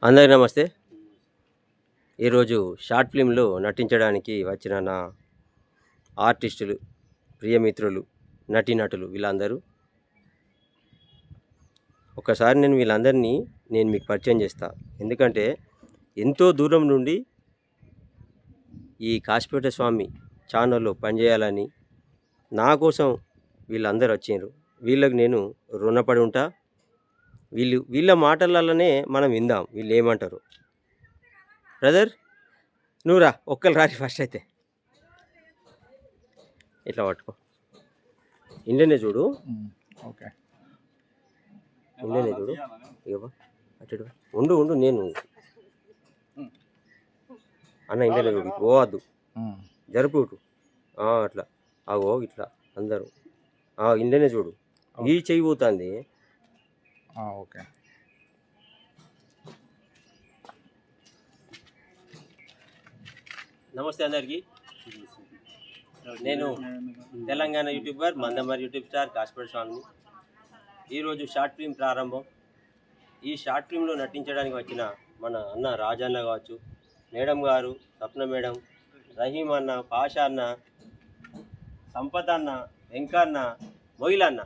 అందరికీ నమస్తే. ఈరోజు షార్ట్ ఫిల్మ్‌లో నటించడానికి వచ్చిన నా ఆర్టిస్టులు, ప్రియమిత్రులు, నటీనటులు వీళ్ళందరూ. ఒక్కసారి వీళ్ళందరినీ మీకు పరిచయం చేస్తా. ఎందుకంటే ఎంతో దూరం నుండి ఈ కాశీపేట స్వామి ఛానల్‌లో పనిచేయాలని నా కోసం వీళ్ళందరూ వచ్చిండ్రు. వీళ్ళకి నేను రుణపడి ఉంటా. వీళ్ళ మాటలలోనే మనం విందాం వీళ్ళు ఏమంటారు. బ్రదర్ నువ్వు రా, ఒక్కరు రారి ఫస్ట్. అయితే ఇట్లా పట్టుకో, ఇండియనే చూడు. ఓకే, ఇండియనే చూడు. ఇవ్వ అటు ఉండు ఉండు, నేను అన్న ఇండియనే చూడు. పోవద్దు, జరుపు అట్లా ఆగో, ఇట్లా అందరూ ఇండియనే చూడు. ఈ చెయ్యి పోతుంది. ఓకే. నమస్తే అందరికీ. నేను Telangana YouTuber, Mandamarri YouTube star Kashipeta స్వామిని. ఈరోజు షార్ట్ ఫిల్మ్ ప్రారంభం. ఈ షార్ట్ ఫిల్మ్లో నటించడానికి వచ్చిన మన అన్న రాజన్న కావచ్చు, మేడం గారు, సప్న మేడం, రహీం అన్న, పాషా అన్న, సంపత్ అన్న, వెంకన్న, మొయిల్ అన్న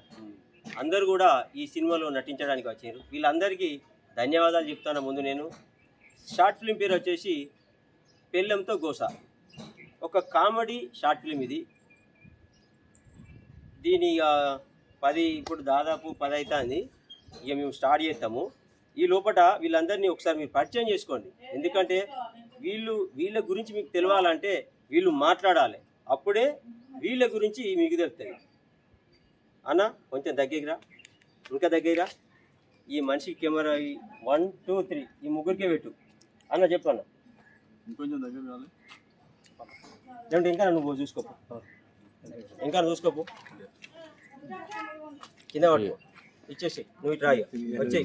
అందరూ కూడా ఈ సినిమాలో నటించడానికి వచ్చారు. వీళ్ళందరికీ ధన్యవాదాలు చెప్తాను. ముందు నేను షార్ట్ ఫిల్మ్ పేరు వచ్చేసి పెళ్ళంతో గోస, ఒక కామెడీ షార్ట్ ఫిల్మ్ ఇది. దీని ఇప్పుడు దాదాపు 10 అవుతుంది. ఇక మేము స్టార్ట్ చేస్తాము. ఈ లోపల వీళ్ళందరినీ ఒకసారి మీరు పరిచయం చేసుకోండి. ఎందుకంటే వీళ్ళ గురించి మీకు తెలియాలంటే వీళ్ళు మాట్లాడాలి, అప్పుడే వీళ్ళ గురించి మీకు తెలుస్తుంది. అన్న కొంచెం దగ్గరరా, ఇంకా దగ్గర. ఈ మనిషికి కెమెరా 1 2 3 ఈ ముగ్గురికే పెట్టు. అన్న చెప్పు అన్న. ఇంకొంచెం దగ్గర కావాలి. లేదంటే ఇంకా నువ్వు చూసుకోపు, ఇంకా చూసుకోపు. కింద పట్టుకో, ఇచ్చేసి నువ్వు ఇటు రాయి వచ్చేయి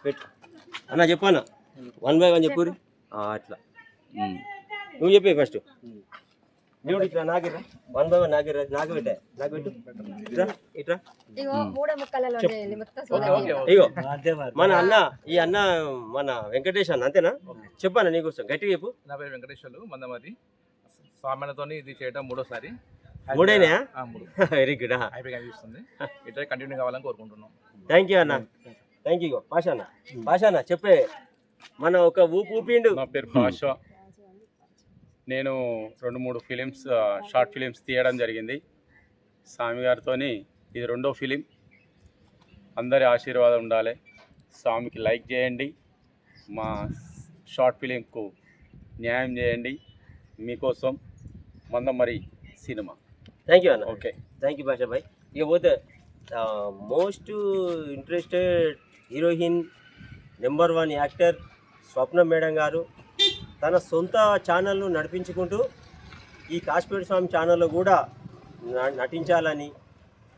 పెట్టు. అన్న చెప్పు అన్న, 1 by 1 చెప్పు. అట్లా నువ్వు చెప్పే ఫస్ట్. దేవుడు ఇట్లా నాగిరా, 1 by 1 నాగిరా, నాగబెట్టా, నాగబెట్టు. ఇట్రా ఇగో మన అన్న, ఈ అన్న మన వెంకటేష్ అన్న, అంతేనా? చెప్పాను నీ కోసం గట్టిగా చెప్పు. నా పేరు వెంకటేశ్వర్లు, మందమది. స్వామితో ఇది చేయడం 3వ సారి. 3 వెరీ గుడ్. హ్యాపీగా అనిపిస్తుంది. ఇట్లా కంటిన్యూ కావాలని కోరుకుంటున్నాం. థ్యాంక్ యూ అన్న, థ్యాంక్ యూ. పాషా అన్న చెప్పే, మన ఒక ఊపిండు. నా పేరు పాషా. నేను 2-3 ఫిలిమ్స్, షార్ట్ ఫిలిమ్స్ తీయడం జరిగింది స్వామి గారితో. ఇది 2వ ఫిలిం. అందరి ఆశీర్వాదం ఉండాలి. స్వామికి లైక్ చేయండి, మా షార్ట్ ఫిలింకు న్యాయం చేయండి. మీకోసం మందమరి సినిమా. థ్యాంక్ యూ అన్న. Okay, thank you Pasha bhai. ఇక పోతే most interested heroine, number 1 actor Swapna madam garu తన సొంత ఛానల్ను నడిపించుకుంటూ ఈ కాశీపేట స్వామి ఛానల్లో కూడా నటించాలని,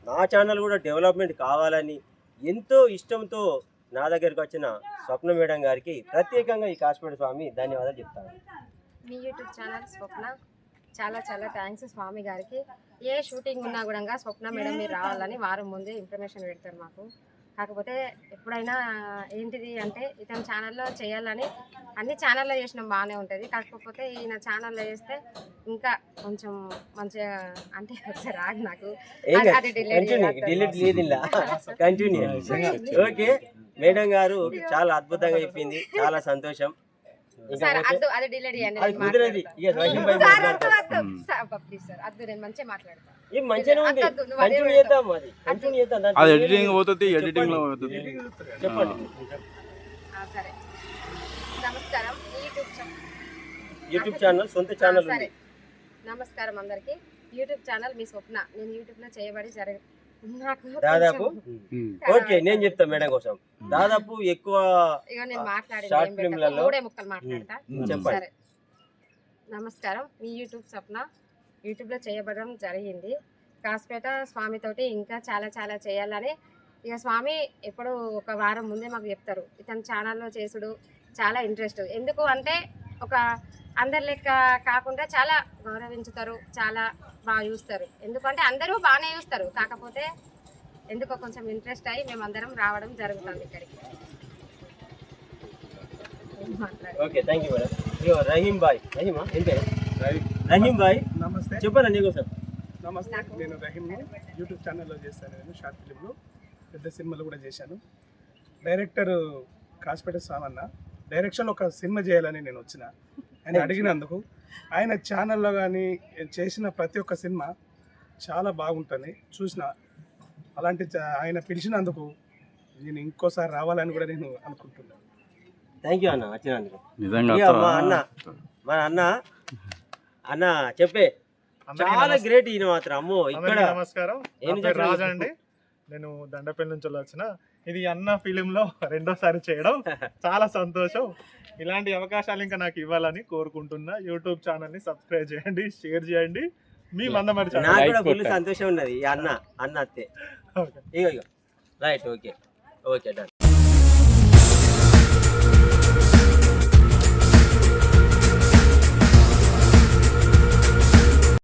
నా ఛానల్ కూడా డెవలప్మెంట్ కావాలని ఎంతో ఇష్టంతో నా దగ్గరికి వచ్చిన స్వప్న మేడం గారికి ప్రత్యేకంగా ఈ కాశీపేట స్వామి ధన్యవాదాలు చెప్తాను. మీ యూట్యూబ్ ఛానల్ స్వప్న, చాలా చాలా థ్యాంక్స్ స్వామి గారికి. ఏ షూటింగ్ ఉన్నా కూడా స్వప్న మేడం మీరు రావాలని వారం ముందే ఇన్ఫర్మేషన్ పెడతారు మాకు. కాకపోతే ఎప్పుడైనా ఏంటిది అంటే ఇతని ఛానల్లో చేయాలని, అన్ని ఛానల్లో చేసినాం బాగానే ఉంటుంది. కాకపోతే ఈయన ఛానల్లో చేస్తే ఇంకా కొంచెం మంచిగా అంటే ఒకసారి రాదు నాకు. ఓకే, మేడం గారు చాలా అద్భుతంగా చెప్పింది, చాలా సంతోషం. అది డిలీట్ చేయండి. అది ఎడిటింగ్ పోతుంది, ఎడిటింగ్ లో పోతుంది. చెప్పండి. సరే, నమస్కారం. యూట్యూబ్ ఛానల్, సొంత ఛానల్. సరే, నమస్కారం అందరికి. యూట్యూబ్ ఛానల్ మీ స్వప్న. నేను యూట్యూబ్ లో చేయబడి దాదాపు ఓకే నేను చెప్తా మేడం కోసం. దాదాపు ఎక్కువ షార్ట్ ఫిల్మ్లలో సరే, నమస్కారం. మీ యూట్యూబ్ స్వప్న యూట్యూబ్లో చేయబడడం జరిగింది. కాశీపేట స్వామితోటి ఇంకా చాలా చాలా చేయాలని ఇక స్వామి ఎప్పుడు ఒక వారం ముందే మాకు చెప్తారు. ఇతని ఛానల్లో చేసుడు చాలా ఇంట్రెస్ట్. ఎందుకు అంటే ఒక అందరి లెక్క కాకుండా చాలా గౌరవించుతారు, చాలా బాగా చూస్తారు. ఎందుకంటే అందరూ బాగానే చూస్తారు, కాకపోతే ఎందుకో కొంచెం ఇంట్రెస్ట్ అయ్యి మేమందరం రావడం జరుగుతుంది ఇక్కడికి. Okay, thank you madam. ఇగో రహీం బాయ్, రహీమా ఏం పేరు? రహీం బాయ్, నమస్తే. చెప్పండి నీకోసం. నమస్తే, నేను రహీంని యూట్యూబ్ ఛానల్లో చేశాను. నేను షార్ట్ ఫిలింలు, పెద్ద సినిమాలు కూడా చేశాను. డైరెక్టర్ కాసిపేట సామన్న డైరెక్షన్లో ఒక సినిమా చేయాలని నేను వచ్చిన, ఆయన అడిగినందుకు. ఆయన ఛానల్లో కానీ చేసిన ప్రతి ఒక్క సినిమా చాలా బాగుంటుంది చూసిన. అలాంటి ఆయన పిలిచినందుకు నేను ఇంకోసారి రావాలని కూడా నేను అనుకుంటున్నాను. థ్యాంక్ యూ అన్న వచ్చినందుకు. నిజంగా ఇక మా అన్న చెప్పే చాలా గ్రేట్ ఈయన మాత్రం. అమ్మో ఇక్కడ నమస్కారం, ఏం నా పేరు రాజా అండి. నేను దండపల్లి నుంచి వచ్చిన. ఇది అన్న ఫిలింలో రెండోసారి చేయడం చాలా సంతోషం. ఇలాంటి అవకాశాలు ఇంకా నాకు ఇవ్వాలని కోరుకుంటున్నా. యూట్యూబ్ ఛానల్ని సబ్స్క్రైబ్ చేయండి, షేర్ చేయండి. మీ మందమరి ఛానల్. నాకు కూడా ఫుల్ సంతోషం ఉన్నది ఈ అన్న అత్తే. ఇగో రైట్, ఓకే ఓకే డన్.